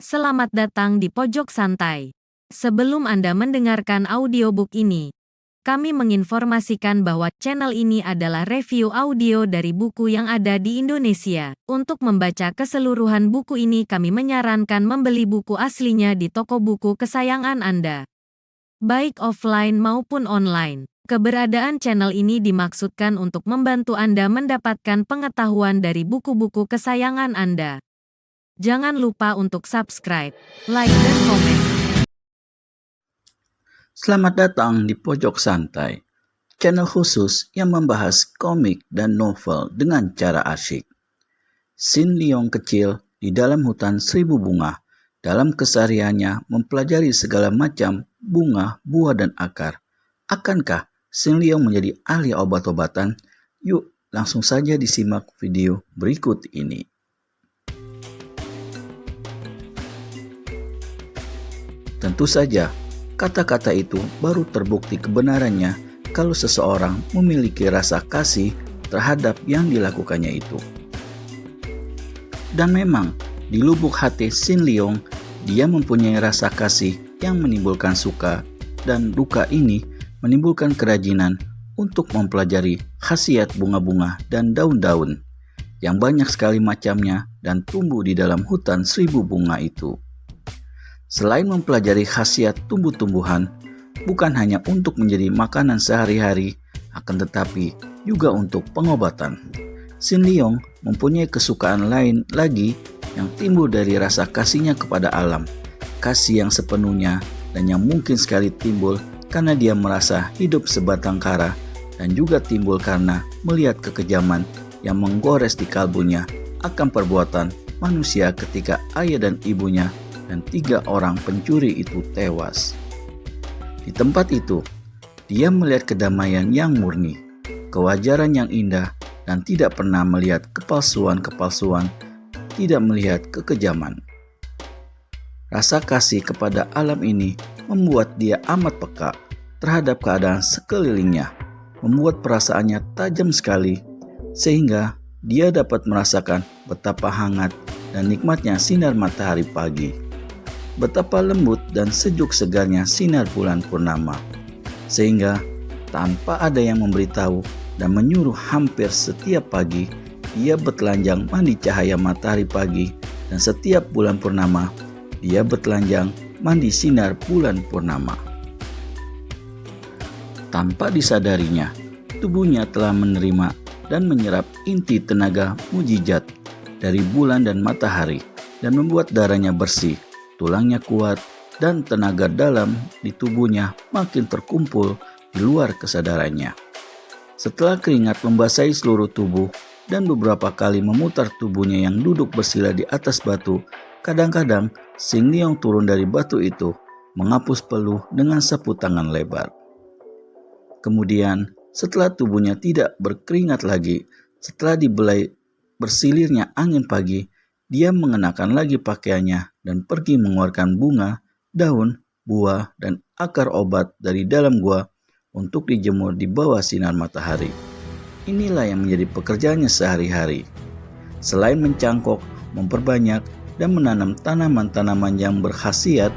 Selamat datang di Pojok Santai. Sebelum Anda mendengarkan audiobook ini, kami menginformasikan bahwa channel ini adalah review audio dari buku yang ada di Indonesia. Untuk membaca keseluruhan buku ini, kami menyarankan membeli buku aslinya di toko buku kesayangan Anda, baik offline maupun online. Keberadaan channel ini dimaksudkan untuk membantu Anda mendapatkan pengetahuan dari buku-buku kesayangan Anda. Jangan lupa untuk subscribe, like, dan komen. Selamat datang di Pojok Santai, channel khusus yang membahas komik dan novel dengan cara asyik. Shin Leong kecil di dalam hutan seribu bunga, dalam kesehariannya mempelajari segala macam bunga, buah, dan akar. Akankah Shin Leong menjadi ahli obat-obatan? Yuk, langsung saja disimak video berikut ini. Tentu saja, kata-kata itu baru terbukti kebenarannya kalau seseorang memiliki rasa kasih terhadap yang dilakukannya itu. Dan memang, di lubuk hati Shin Leong, dia mempunyai rasa kasih yang menimbulkan suka, dan duka ini menimbulkan kerajinan untuk mempelajari khasiat bunga-bunga dan daun-daun yang banyak sekali macamnya dan tumbuh di dalam hutan seribu bunga itu. Selain mempelajari khasiat tumbuh-tumbuhan, bukan hanya untuk menjadi makanan sehari-hari, akan tetapi juga untuk pengobatan. Shin Leong mempunyai kesukaan lain lagi yang timbul dari rasa kasihnya kepada alam, kasih yang sepenuhnya dan yang mungkin sekali timbul karena dia merasa hidup sebatang kara, dan juga timbul karena melihat kekejaman yang menggores di kalbunya akan perbuatan manusia ketika ayah dan ibunya dan 3 orang pencuri itu tewas. Di tempat itu, dia melihat kedamaian yang murni, kewajaran yang indah, dan tidak pernah melihat kepalsuan-kepalsuan, tidak melihat kekejaman. Rasa kasih kepada alam ini membuat dia amat peka terhadap keadaan sekelilingnya, membuat perasaannya tajam sekali, sehingga dia dapat merasakan betapa hangat dan nikmatnya sinar matahari pagi. Betapa lembut dan sejuk segarnya sinar bulan purnama, sehingga tanpa ada yang memberitahu dan menyuruh, hampir setiap pagi dia bertelanjang mandi cahaya matahari pagi, dan setiap bulan purnama dia bertelanjang mandi sinar bulan purnama. Tanpa disadarinya, tubuhnya telah menerima dan menyerap inti tenaga mujizat dari bulan dan matahari, dan membuat darahnya bersih, tulangnya kuat, dan tenaga dalam di tubuhnya makin terkumpul di luar kesadarannya. Setelah keringat membasahi seluruh tubuh dan beberapa kali memutar tubuhnya yang duduk bersila di atas batu, kadang-kadang Shin Leong turun dari batu itu, menghapus peluh dengan sapu tangan lebar. Kemudian, setelah tubuhnya tidak berkeringat lagi, setelah dibelai bersilirnya angin pagi, dia mengenakan lagi pakaiannya dan pergi mengeluarkan bunga, daun, buah, dan akar obat dari dalam gua untuk dijemur di bawah sinar matahari. Inilah yang menjadi pekerjaannya sehari-hari. Selain mencangkok, memperbanyak, dan menanam tanaman-tanaman yang berkhasiat,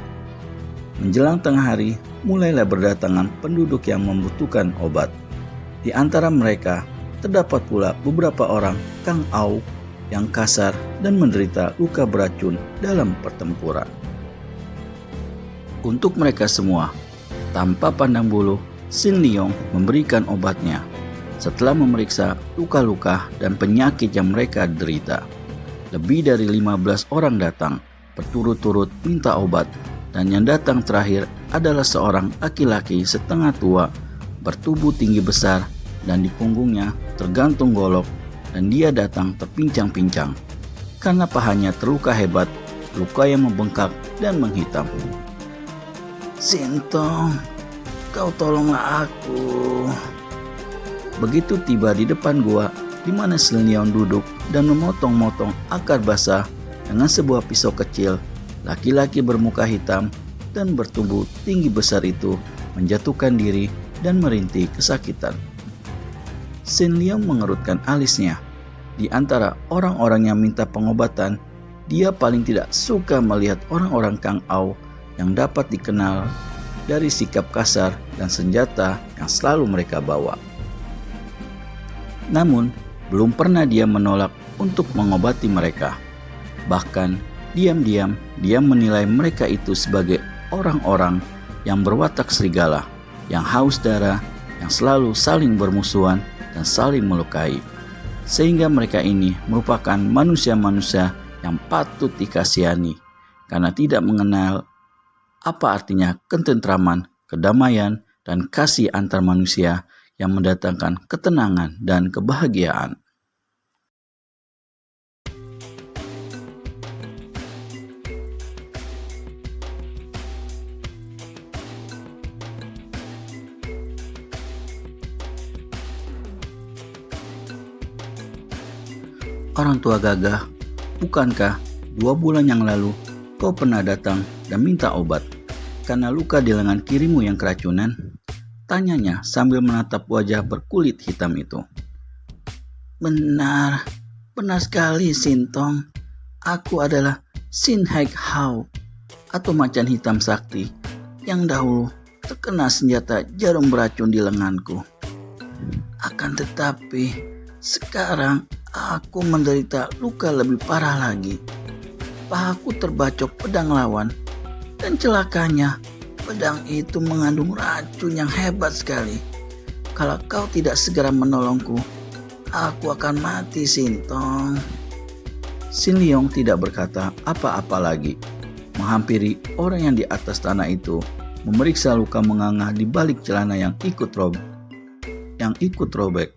menjelang tengah hari mulailah berdatangan penduduk yang membutuhkan obat. Di antara mereka terdapat pula beberapa orang Kang Au yang kasar dan menderita luka beracun dalam pertempuran. Untuk mereka semua, tanpa pandang bulu, Shin Leong memberikan obatnya. Setelah memeriksa luka-luka dan penyakit yang mereka derita, lebih dari 15 orang datang berturut-turut minta obat, dan yang datang terakhir adalah seorang laki-laki setengah tua, bertubuh tinggi besar, dan di punggungnya tergantung golok, dan dia datang terpincang-pincang karena pahanya terluka hebat, luka yang membengkak dan menghitam. "Sintong, kau tolonglah aku." Begitu tiba di depan gua di mana Shin Leong duduk dan memotong-motong akar basah dengan sebuah pisau kecil, laki-laki bermuka hitam dan bertubuh tinggi besar itu menjatuhkan diri dan merintih kesakitan. Shin Leong mengerutkan alisnya. Di antara orang-orang yang minta pengobatan, Dia paling tidak suka melihat orang-orang Kang Au yang dapat dikenal dari sikap kasar dan senjata yang selalu mereka bawa. Namun, belum pernah dia menolak untuk mengobati mereka. Bahkan, diam-diam dia menilai mereka itu sebagai orang-orang yang berwatak serigala, yang haus darah, yang selalu saling bermusuhan dan saling melukai. Sehingga mereka ini merupakan manusia-manusia yang patut dikasihani karena tidak mengenal apa artinya ketentraman, kedamaian, dan kasih antar manusia yang mendatangkan ketenangan dan kebahagiaan. Orang tua gagah, bukankah 2 bulan yang lalu kau pernah datang dan minta obat karena luka di lengan kirimu yang keracunan? Tanyanya sambil menatap wajah berkulit hitam itu. Benar sekali Sintong. Aku adalah Sin Hek Hao atau macan hitam sakti yang dahulu terkena senjata jarum beracun di lenganku. Akan tetapi sekarang aku menderita luka lebih parah lagi. Pahaku terbacok pedang lawan dan celakanya pedang itu mengandung racun yang hebat sekali. Kalau kau tidak segera menolongku, aku akan mati Sintong. Sin Liong tidak berkata apa-apa lagi. Menghampiri orang yang di atas tanah itu, memeriksa luka menganga di balik celana yang ikut robek.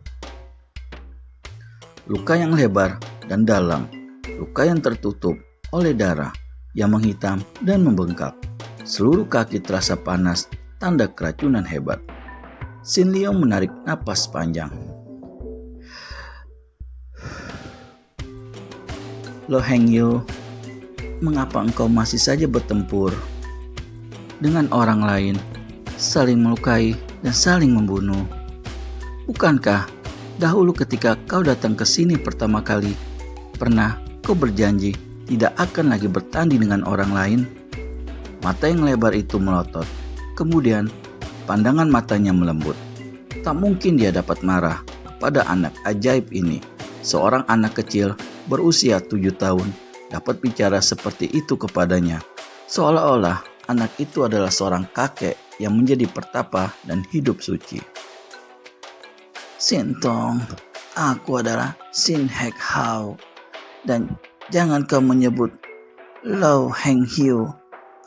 Luka yang lebar dan dalam, luka yang tertutup oleh darah yang menghitam dan membengkak. Seluruh kaki terasa panas, tanda keracunan hebat. Sin Liong menarik napas panjang. Lo Heng Yu, mengapa engkau masih saja bertempur dengan orang lain, saling melukai dan saling membunuh? Bukankah dahulu ketika kau datang ke sini pertama kali, pernah kau berjanji tidak akan lagi bertanding dengan orang lain? Mata yang lebar itu melotot, kemudian pandangan matanya melembut. Tak mungkin dia dapat marah kepada anak ajaib ini. Seorang anak kecil berusia 7 tahun dapat bicara seperti itu kepadanya. Seolah-olah anak itu adalah seorang kakek yang menjadi pertapa dan hidup suci. Sintong, aku adalah Sin Hek Hao. Dan jangan kau menyebut Lo Heng Hiu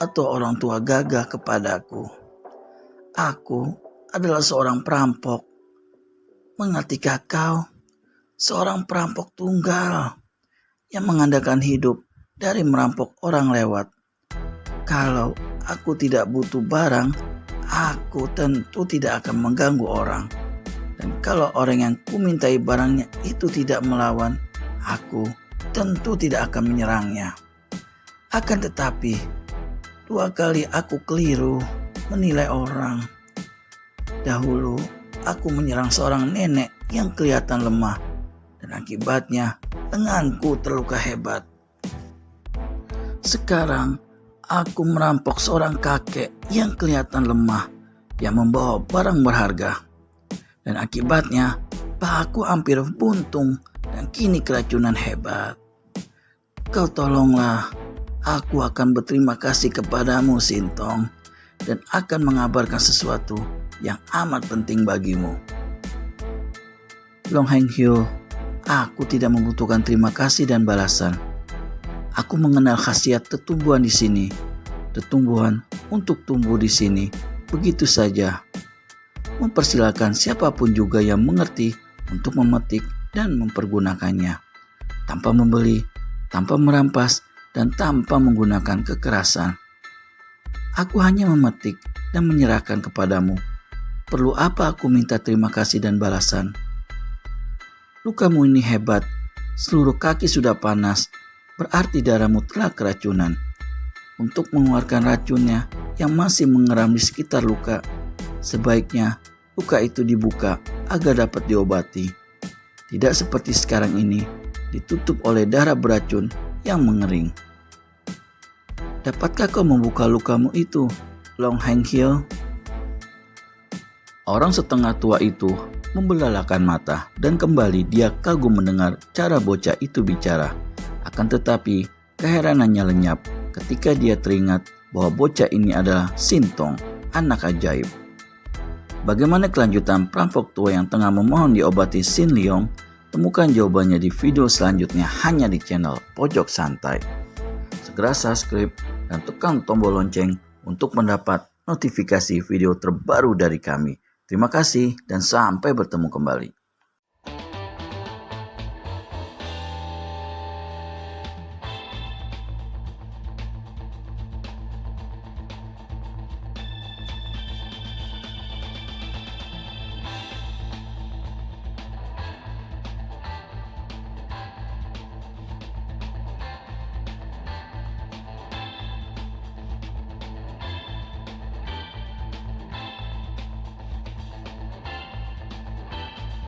atau orang tua gagah kepadaku. Aku adalah seorang perampok. Mengertikah kau? Seorang perampok tunggal yang mengandalkan hidup dari merampok orang lewat. Kalau aku tidak butuh barang, aku tentu tidak akan mengganggu orang. Dan kalau orang yang kumintai barangnya itu tidak melawan, aku tentu tidak akan menyerangnya. Akan tetapi, 2 kali aku keliru menilai orang. Dahulu, aku menyerang seorang nenek yang kelihatan lemah, dan akibatnya lenganku terluka hebat. Sekarang, aku merampok seorang kakek yang kelihatan lemah, yang membawa barang berharga. Dan akibatnya, pahaku hampir buntung dan kini keracunan hebat. Kau tolonglah, aku akan berterima kasih kepadamu Sintong dan akan mengabarkan sesuatu yang amat penting bagimu. Long Heng Hiu, aku tidak membutuhkan terima kasih dan balasan. Aku mengenal khasiat tetumbuhan di sini. Tetumbuhan untuk tumbuh di sini begitu saja. Mempersilakan siapapun juga yang mengerti untuk memetik dan mempergunakannya, tanpa membeli, tanpa merampas, dan tanpa menggunakan kekerasan. Aku hanya memetik dan menyerahkan kepadamu. Perlu apa aku minta terima kasih dan balasan? Lukamu ini hebat, seluruh kaki sudah panas, berarti darahmu telah keracunan. Untuk mengeluarkan racunnya yang masih mengeram di sekitar luka, sebaiknya luka itu dibuka agar dapat diobati. Tidak seperti sekarang ini, ditutup oleh darah beracun yang mengering. Dapatkah kau membuka lukamu itu, Long Heng Hyo? Orang setengah tua itu membelalakan mata dan kembali dia kagum mendengar cara bocah itu bicara. Akan tetapi keheranannya lenyap ketika dia teringat bahwa bocah ini adalah Sintong, anak ajaib. Bagaimana kelanjutan perampok tua yang tengah memohon diobati Sin Leong? Temukan jawabannya di video selanjutnya hanya di channel Pojok Santai. Segera subscribe dan tekan tombol lonceng untuk mendapat notifikasi video terbaru dari kami. Terima kasih dan sampai bertemu kembali.